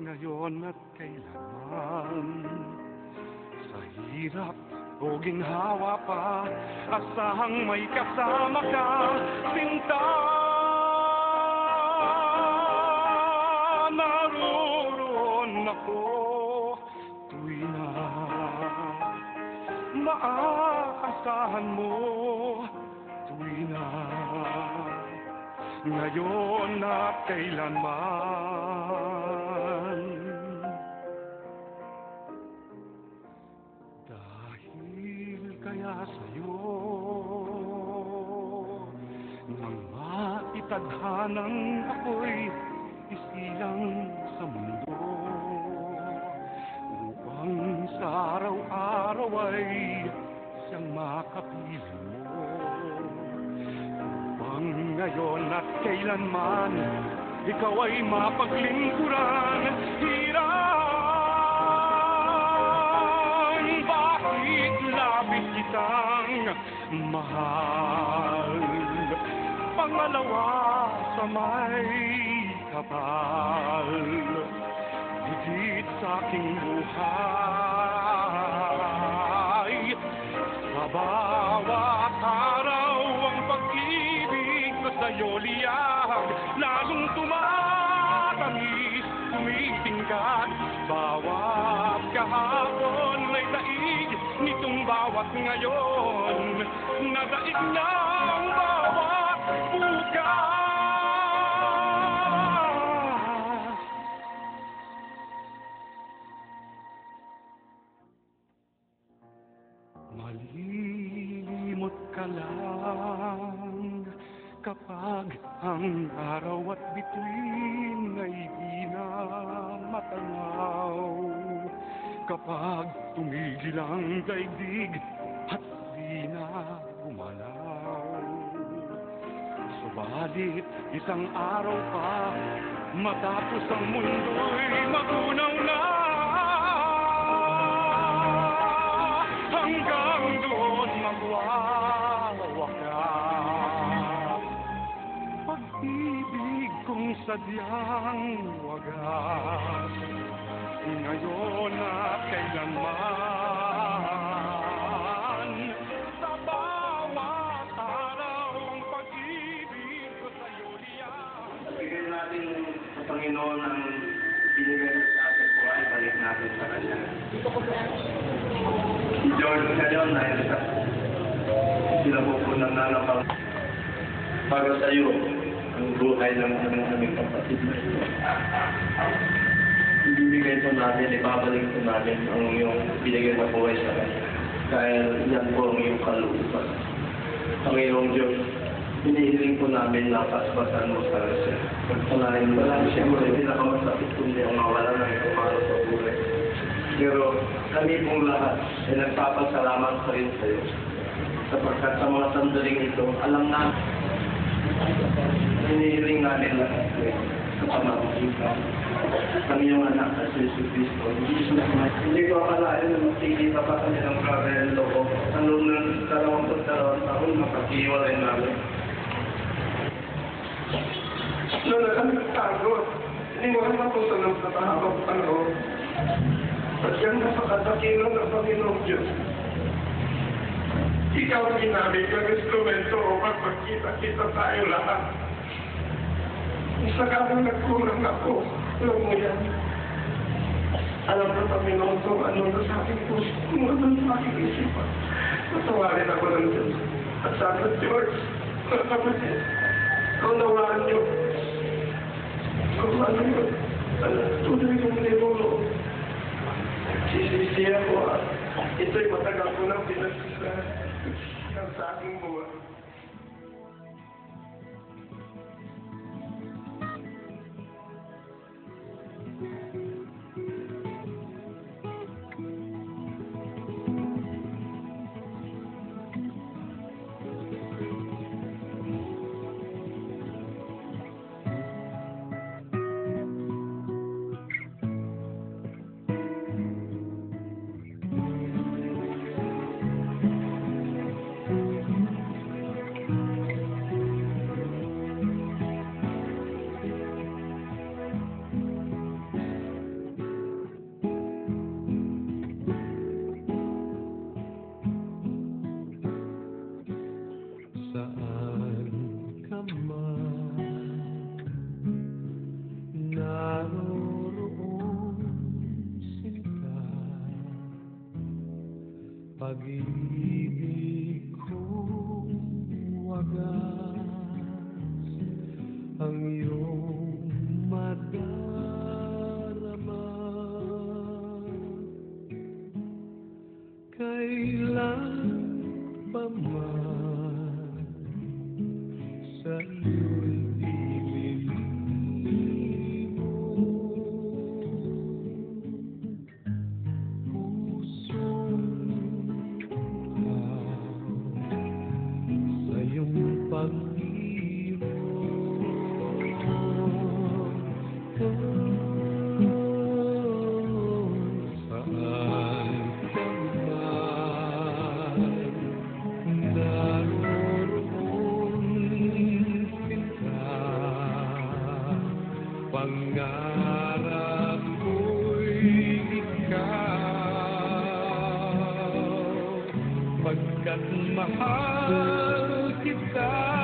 ngayon at kailanman. Sa hirap o ginhawa pa, asahang may kasama ka, sinta. Naroon ako tuwi na maaasahan mo, tuwi na ngayon at kailanman. Dahil kaya sa'yo nang maitadhanang ako'y isilang sa mundo, upang sa araw-araw ay siyang makapiling mo, upang ngayon at kailanman ikaw ay mapaglingkuran. Hirang bakit labis kitang mahal, pangalawa sa may kapal, higit sa aking buhay. Sa bawat araw ang pag-ibig ko sa'yo liyag, lalong tumatamis, tumitingkat. Bawat kahapon ay daig nitong bawat ngayon, nadaig ng bawat bukas. Malilimot ka lang kapag ang araw at bituin ay di na matanaw, kapag tumigil ang daigdig at di na gumalaw. Subalit isang araw pa matapos ang mundo'y magunaw na, hanggang doon magwawakas pag-ibig kong sadyang wagas, ngayon at kailanman. Sa bawat araw ang pag-ibig ko sa'yo liyan. Bigyan natin sa Panginoon ang binigay sa ating buhay, balik natin sa Kanya. Si George ngayon ay sila po po nananapang para sa iyo ang buhay ng aming kapatid na ito. Ibibigay po natin, ibabalik po natin ang iyong binigay na buhay sa Kanya. Dahil yan po ang iyong kalooban. Panginoong Diyos, hinihiling po namin na paspasan mo sa siya. Pagpalain mo lang siya mo rin pinakamasakit kundi ang mawala ng kumaro sa buhay. Pero kami pong lahat ay nagpapasalamat pa rin sa iyo. Sapagkat sa mga sandaling ito, alam na hinihiling namin lahat sa pamamagitan ng iyong anak na si Jesus Cristo. Hindi ko akalain na magkikita pa kami ng grabe ng loob. Ang loob ng 22 taon mapag-iwalay namin. Lola, kami nagtagot. Iniwanan ako sa nagtatahapang panahon. At yan napakadakilan ng Panginoong Diyos. Ikaw ang ginamit ng instrumento upang magkita-kita tayo lahat. Isa ka nang nagkurang ako. Alam mo yan. Alam mo, Panginoon, kung ano na sa aking puso, kung ano sa aking isipan. Natawarin ako ng Diyos. At sa akin, George, mga kapatid, kung nawaan niyo, kung ano yun, tuloy kong nilulo. Sisisiya ko, ito'y matagal ko ng pinagsasahan sa aking buwan. pag-ibig kong wagas ang iyong madarama. Kailan pa man sa iyo'y ililimo, pusong sa iyong saan ka man naroroon, sinta pangarap ko'y ikaw, pagkat mahal kita.